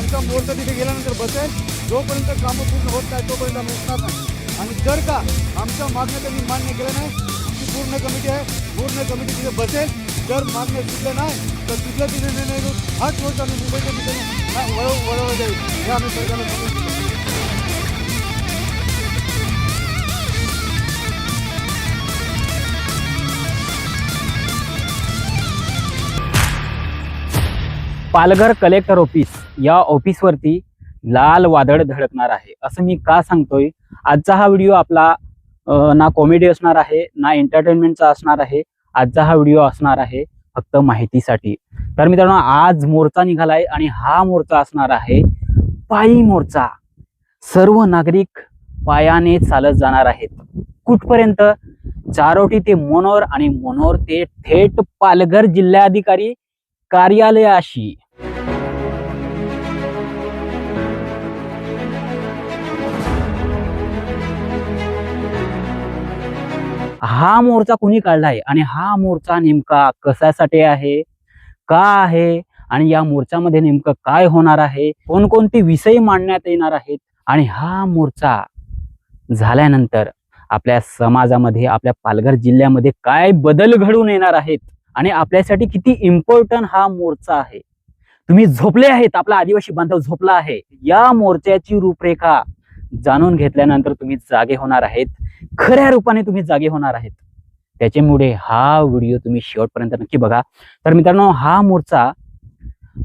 आमचा मोर्चा तिथे गेल्यानंतर बसेल. जोपर्यंत कामं पूर्ण होत नाही तोपर्यंत आम्ही उठणार नाही. आणि जर का आमच्या मागण्या त्यांनी मान्य केलं नाही, ती पूर्ण कमिटी आहे, पूर्ण कमिटी तिथे बसेल. जर मागण्या सुटल्या नाही तर तिथल्या तिथे निर्णय घेऊन हाच मोर्चा आम्ही मुंबईच्या ठिकाणी वळवलं जाईल. हे आम्ही सरकारला सांगू. पालघर कलेक्टर ऑफिस या ऑफिसवरती लाल वादळ धडकणार आहे असं मी का सांगतोय. आजचा हा व्हिडिओ आपला ना कॉमेडी असणार आहे ना एंटरटेनमेंटचा असणार आहे. आजचा हा व्हिडिओ असणार आहे फक्त माहितीसाठी. तर मित्रांनो, आज मोर्चा निघालाय आणि हा मोर्चा असणार आहे पायी मोर्चा. सर्व नागरिक पायाने चालत जाणार आहेत. कुठपर्यंत? चारोटी ते मनोर आणि मनोर ते थेट पालघर जिल्हाधिकारी कार्यालयाशी. हा मोर्चा कुणी काढलाय आणि हा मोर्चा नेमका कशासाठी आहे, का आहे आणि या मोर्चामध्ये नेमकं काय होणार आहे, कोणकोणते विषय मांडण्यात येणार आहेत आणि हा मोर्चा झाल्यानंतर आपल्या समाजामध्ये, आपल्या पालघर जिल्ह्यामध्ये काय बदल घडून येणार आहेत आणि आपल्यासाठी किती इम्पॉर्टंट हा मोर्चा आहे. तुम्ही झोपले आहेत, आपला आदिवासी बांधव झोपला आहे. या मोर्चाची रूपरेखा जाणून घेतल्यानंतर तुम्ही जागे होणार आहेत, खऱ्या रूपाने तुम्ही जागे होणार आहेत. त्याच्यामुळे हा व्हिडिओ तुम्ही शेवटपर्यंत नक्की बघा. तर मित्रांनो, हा मोर्चा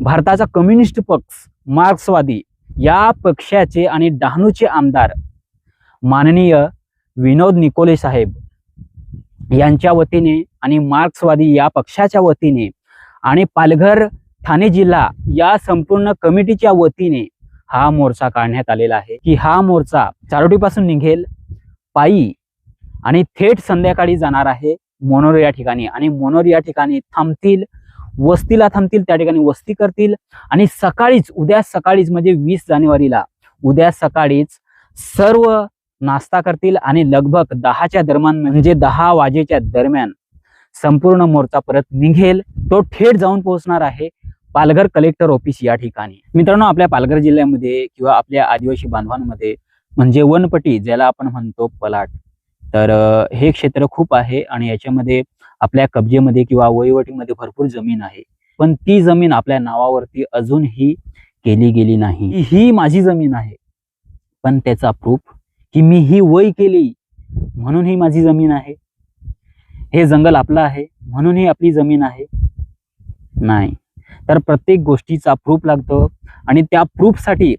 भारताचा कम्युनिस्ट पक्ष मार्क्सवादी या पक्षाचे आणि डहाणूचे आमदार माननीय विनोद निकोले साहेब यांच्या वतीने आणि मार्क्सवादी या पक्षाच्या वतीने आणि पालघर ठाणे जिल्हा या संपूर्ण कमिटीच्या वतीने हा मोर्चा काढण्यात आलेला आहे. की हा मोर्चा चारोटीपासून निघेल पायी आणि थेट संध्याकाळी जाणार आहे मनोर या ठिकाणी. आणि मनोर या ठिकाणी थांबतील, वस्तीला थांबतील, त्या ठिकाणी वस्ती करतील आणि सकाळीच, उद्या सकाळीच म्हणजे 20 जानेवारीला उद्या सकाळीच सर्व नाश्ता करतील आणि लगभग 10च्या दरम्यान म्हणजे 10 वाजेच्या दरम्यान संपूर्ण मोर्चा परत निघेल. तो थेट जाऊन पोहोचणार आहे पालघर कलेक्टर ऑफिस या ठिकाणी. मित्रांनो, आपल्या पालघर जिल्ह्यामध्ये किंवा आपल्या आदिवासी बांधवांमध्ये म्हणजे वनपट्टी ज्याला आपण म्हणतो पलाट, तर हे क्षेत्र खूप आहे आणि याच्यामध्ये आपल्या कब्जेमध्ये किंवा वहिवटीमध्ये भरपूर जमीन आहे. पण ती जमीन आपल्या नावावरती अजूनही केली गेली नाही. ही माझी जमीन आहे, पण त्याचा प्रूफ की मी ही वय केली म्हणून ही माझी जमीन आहे, हे जंगल आपलं आहे म्हणून ही आपली जमीन आहे, नाही. तर प्रत्येक गोष्टीचा प्रूफ लागतो आणि त्या प्रूफसाठी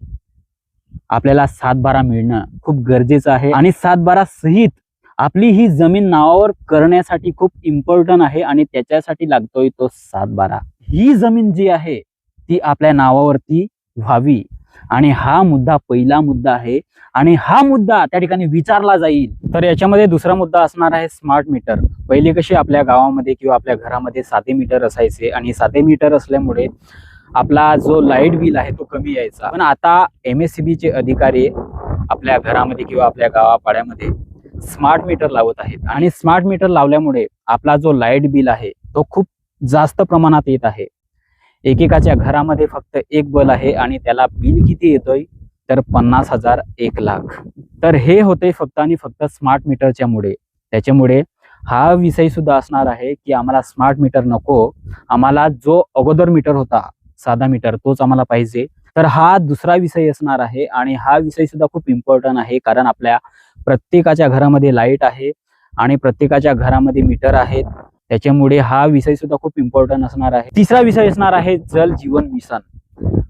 आपल्याला 7/12 मिळणं खूप गरजेचं आहे. आणि 7/12 सहित आपली ही जमीन नावावर करण्यासाठी खूप इम्पॉर्टंट आहे आणि त्याच्यासाठी लागतोय तो 7/12. ही जमीन जी आहे ती आपल्या नावावरती व्हावी आणि हा मुद्दा पहिला मुद्दा आहे आणि हा मुद्दा त्या ठिकाणी विचारला जाईल. तर याच्यामध्ये दुसरा मुद्दा असणार आहे स्मार्ट मीटर. पहिले कसे आपल्या गावामध्ये किंवा आपल्या घरामध्ये साधे मीटर असायचे आणि साधे मीटर असल्यामुळे आपला जो लाईट बिल आहे तो कमी यायचा. पण आता MSCB चे अधिकारी आपल्या घरामध्ये किंवा आपल्या गावापाड्यामध्ये स्मार्ट मीटर लावत आहेत आणि स्मार्ट मीटर लावल्यामुळे आपला जो लाईट बिल आहे तो खूप जास्त प्रमाणात येत आहे. एकेकाच्या घरामध्ये फक्त एक बल्ब आहे आणि त्याला बिल किती येतोय तर 50,000 1 लाख. तर हे होते फक्त आणि फक्त स्मार्ट मीटरच्या मुळे. त्याच्यामुळे हा विषय सुद्धा असणार आहे की आम्हाला स्मार्ट मीटर नको, आम्हाला जो अगोदर मीटर होता साधा मीटर तोच आम्हाला पाहिजे. तर हा दुसरा विषय असणार आहे आणि हा विषय सुद्धा खूप इम्पॉर्टंट आहे कारण आपल्या प्रत्येकाच्या घरामध्ये लाईट आहे आणि प्रत्येकाच्या घरामध्ये मीटर आहेत. त्याच्यामुळे हा विषय सुद्धा खूप इम्पॉर्टंट असणार आहे. तिसरा विषय असणार आहे जल जीवन मिशन.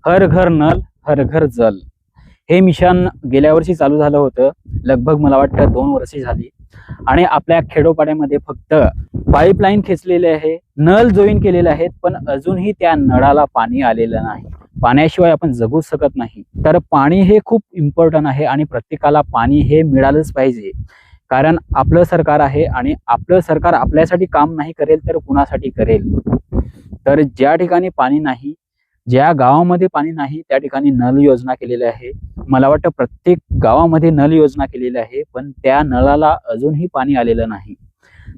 हर घर नल हर घर जल. हे मिशन गेल्या वर्षी चालू झालं होतं, लगभग मला वाटतं 2 वर्षे झाली आणि आपल्या खेडोपाड्यामध्ये फक्त पाईपलाईन खेचलेले आहे, नळ जॉईन केलेले आहेत, पण अजूनही त्या नळाला पाणी आलेलं नाही. पाण्याशिवाय आपण जगू शकत नाही. तर पाणी हे खूप इम्पॉर्टंट आहे आणि प्रत्येकाला पाणी हे मिळालंच पाहिजे. कारण आपलं सरकार आहे आणि आपलं सरकार आपल्यासाठी काम नाही करेल तर कुणासाठी करेल. तर ज्या ठिकाणी पाणी नाही, ज्या गावामध्ये पाणी नाही त्या ठिकाणी नळ योजना केलेली आहे. मला वाटतं प्रत्येक गावामध्ये नळ योजना केलेली आहे, पण त्या नळाला अजूनही पाणी आलेलं नाही.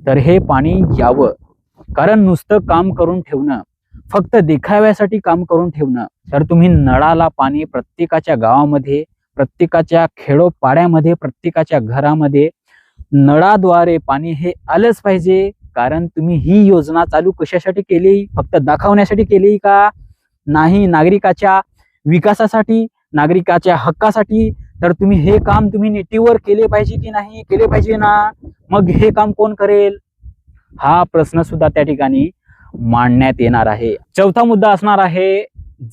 तर हे पाणी यावं, कारण नुसतं काम करून ठेवणं फक्त देखाव्यासाठी काम करून ठेवणं, तर तुम्ही नळाला पाणी प्रत्येकाच्या गावामध्ये, प्रत्येकाच्या खेडोपाड्यामध्ये, प्रत्येकाच्या घरामध्ये नळाद्वारे पाणी हे आलंच पाहिजे. कारण तुम्ही ही योजना चालू कशासाठी केली? फक्त दाखवण्यासाठी केली का? नाही, नागरिकाच्या विकासासाठी, नागरिकाच्या हक्कासाठी. तर तुम्ही हे काम तुम्ही नीतीवर केले पाहिजे की नाही? केले पाहिजे ना. मग हे काम कोण करेल? हा प्रश्न सुद्धा त्या ठिकाणी मांडण्यात येणार आहे. चौथा मुद्दा असणार आहे,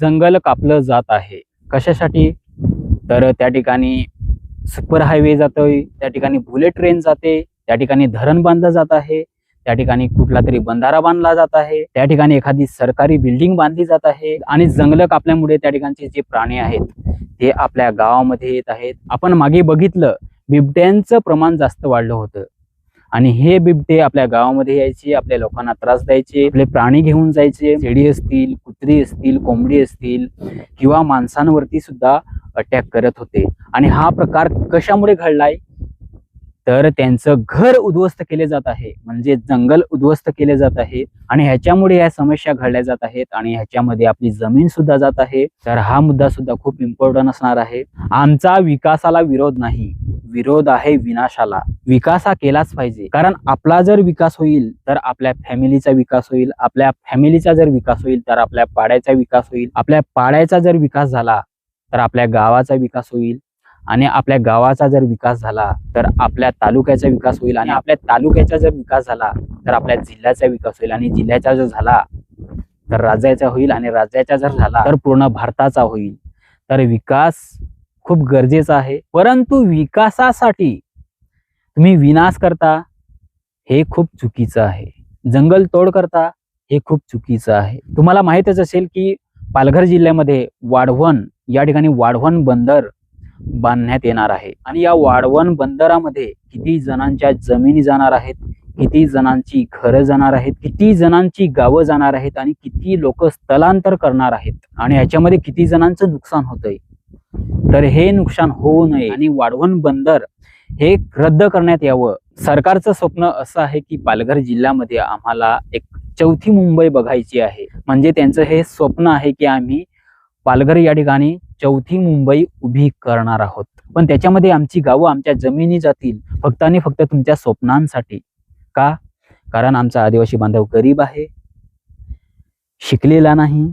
जंगल कापलं जात आहे. कशासाठी? तर त्या ठिकाणी सुपर हायवे जातोय, त्या ठिकाणी बुलेट ट्रेन जाते, त्या ठिकाणी धरण बांधलं जात आहे, त्या ठिकाणी कुठला तरी बंधारा बांधला जात आहे, त्या ठिकाणी एखादी सरकारी बिल्डिंग बांधली जात आहे. आणि जंगल कापल्यामुळे त्या ठिकाणचे जे प्राणी आहेत ते आपल्या गावामध्ये येत आहेत. आपण मागे बघितलं, बिबट्यांचं प्रमाण जास्त वाढलं होतं आणि हे बिबटे आपल्या गावामध्ये यायचे, आपल्या लोकांना त्रास द्यायचे, आपले प्राणी घेऊन जायचे. शेळी असतील, कुत्री असतील, कोंबडी असतील किंवा माणसांवरती सुद्धा अटॅक करत होते. आणि हा प्रकार कशामुळे घडलाय? तर त्यांचं घर उद्ध्वस्त केले जात आहे, म्हणजे जंगल उद्ध्वस्त केले जात आहे आणि ह्याच्यामुळे या समस्या घडल्या जात आहेत आणि ह्याच्यामध्ये आपली जमीन सुद्धा जात आहे. तर हा मुद्दा सुद्धा खूप इम्पॉर्टंट असणार आहे. आमचा विकासाला विरोध नाही, विरोध आहे विनाशाला. विकास हा केलाच पाहिजे, कारण आपला जर विकास होईल तर आपल्या फॅमिलीचा विकास होईल, आपल्या फॅमिलीचा जर विकास होईल तर आपल्या पाड्याचा विकास होईल, आपल्या पाड्याचा जर विकास झाला तर आपल्या गावाचा विकास होईल आणि आपल्या गावाचा जर विकास झाला तर आपल्या तालुक्याचा विकास होईल आणि आपल्या तालुक्याचा जर विकास झाला तर आपल्या जिल्ह्याचा विकास होईल आणि जिल्ह्याचा जर झाला तर राज्याचा होईल आणि राज्याचा जर झाला तर पूर्ण भारताचा होईल. तर विकास खूप गरजेचा आहे, परंतु विकासासाठी तुम्ही विनाश करता हे खूप चुकीचं आहे. जंगल तोड करता हे खूप चुकीचं आहे. तुम्हाला माहितच असेल की पालघर जिल्ह्यामध्ये वाढवण या ठिकाणी वाढवण बंदर बांधण्यात येणार आहे आणि या वाढवण बंदरामध्ये किती जणांच्या जमिनी जाणार आहेत, किती जणांची घरं जाणार आहेत, किती जणांची गावं जाणार आहेत आणि किती लोक स्थलांतर करणार आहेत आणि ह्याच्यामध्ये किती जणांचं नुकसान होतंय. तर हे नुकसान होऊ नये आणि वाढवण बंदर हे रद्द करण्यात यावं. सरकारचं स्वप्न असं आहे की पालघर जिल्ह्यामध्ये आम्हाला एक चौथी मुंबई बघायची आहे. म्हणजे त्यांचं हे स्वप्न आहे की आम्ही पालघर या ठिकाणी चौथी मुंबई उभी करणार आहोत. पण त्याच्यामध्ये आमची गावं, आमच्या जमिनी जातील फक्त आणि फक्त तुमच्या स्वप्नांसाठी. का? कारण आमचा आदिवासी बांधव गरीब आहे, शिकलेला नाही,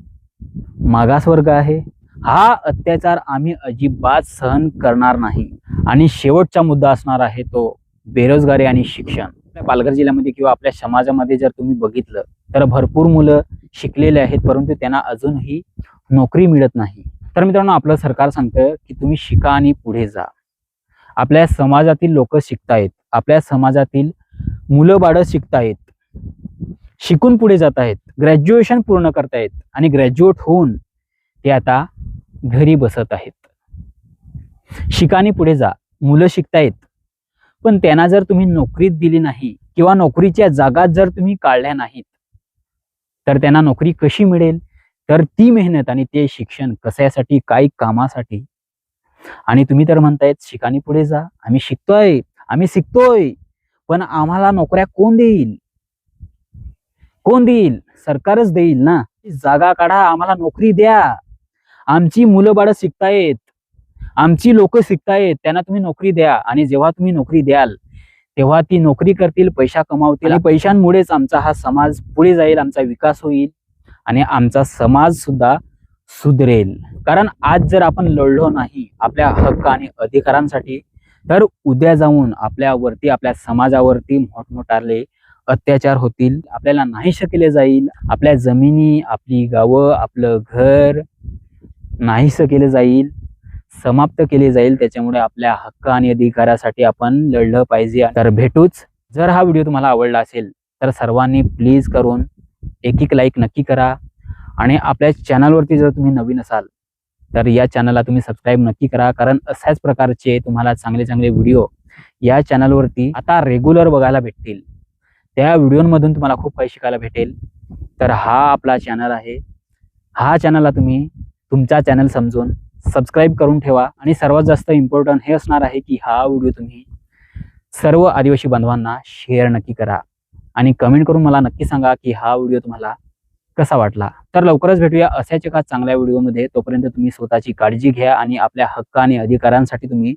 मागासवर्ग आहे. हा अत्याचार आम्ही अजिबात सहन करणार नाही. आणि शेवटचा मुद्दा असणार आहे तो बेरोजगारी आणि शिक्षण. आपल्या पालघर जिल्ह्यामध्ये किंवा आपल्या समाजामध्ये जर तुम्ही बघितलं तर भरपूर मुलं शिकलेले आहेत, परंतु त्यांना अजूनही नोकरी मिळत नाही. तर मित्रांनो, आपलं सरकार सांगतं की तुम्ही शिका आणि पुढे जा. आपल्या समाजातील लोक शिकतायत, आपल्या समाजातील मुलं बाळं शिकतायत, शिकून पुढे जात आहेत, ग्रॅज्युएशन पूर्ण करतायत आणि ग्रॅज्युएट होऊन ते आता घरी बसत आहेत. शिकानी पुढे जा. मुलं शिकतायत, पण त्यांना जर तुम्ही नोकरीत दिली नाही किंवा नोकरीच्या जागा जर तुम्ही काढल्या नाहीत तर त्यांना नोकरी कशी मिळेल? तर ती मेहनत आणि ते शिक्षण कशासाठी, काही कामासाठी. आणि तुम्ही तर म्हणतायत शिकानी पुढे जा, आम्ही शिकतोय, पण आम्हाला नोकऱ्या कोण देईल? कोण देईल? सरकारच देईल ना. जागा काढा, आम्हाला नोकरी द्या. आमची मुलं बाळं शिकतायत, आमची लोक शिकतायत, त्यांना तुम्ही नोकरी द्या. आणि जेव्हा तुम्ही नोकरी द्याल तेव्हा ती नोकरी करतील, पैसा कमावतील आणि पैशांमुळेच आमचा हा समाज पुढे जाईल, आमचा विकास होईल आणि आमचा समाज सुद्धा सुधरेल. कारण आज जर आपण लढलो नाही आपल्या हक्क आणि अधिकारांसाठी तर उद्या जाऊन आपल्यावरती, आपल्या समाजावरती मोठमोठाले अत्याचार होतील, आपल्याला नाहीसे केले जाईल, आपल्या जमिनी, आपली गावं, आपलं घर नाहीसं केलं जाईल, समाप्त केले जाईल. त्याच्यामुळे आपल्या हक्क आणि अधिकारासाठी आपण लढलं पाहिजे. तर भेटूच. जर हा व्हिडिओ तुम्हाला आवडला असेल तर सर्वांनी प्लीज करून एक लाईक नक्की करा आणि आपल्या चॅनलवरती जर तुम्ही नवीन असाल तर या चॅनलला तुम्ही सबस्क्राईब नक्की करा. कारण अशाच प्रकारचे तुम्हाला चांगले चांगले व्हिडिओ या चॅनलवरती आता रेग्युलर बघायला भेटतील. त्या व्हिडिओमधून तुम्हाला खूप काही शिकायला भेटेल. तर हा आपला चॅनल आहे, हा चॅनलला तुम्ही तुमचा चॅनल समजून सबस्क्राईब करून ठेवा. आणि सर्वात जास्त इम्पॉर्टंट हे असणार आहे की हा व्हिडिओ तुम्ही सर्व आदिवासी बांधवांना शेअर नक्की करा आणि कमेंट करून मला नक्की सांगा की हा व्हिडिओ तुम्हाला कसा वाटला. तर लवकरच भेटूया अशाच एका चांगल्या व्हिडिओमध्ये. तोपर्यंत तुम्ही स्वतःची काळजी घ्या आणि आपल्या हक्क आणि अधिकारांसाठी तुम्ही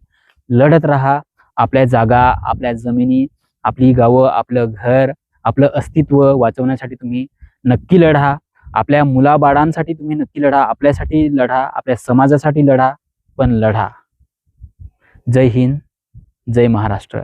लढत राहा. आपल्या जागा, आपल्या जमिनी, आपली गावं, आपलं घर, आपलं अस्तित्व वाचवण्यासाठी तुम्ही नक्की लढा. आपल्या मुलाबाळांसाठी तुम्ही नक्की लढा. आपल्यासाठी लढा, आपल्या समाजासाठी लढा, पण लढा. जय हिंद, जय महाराष्ट्र.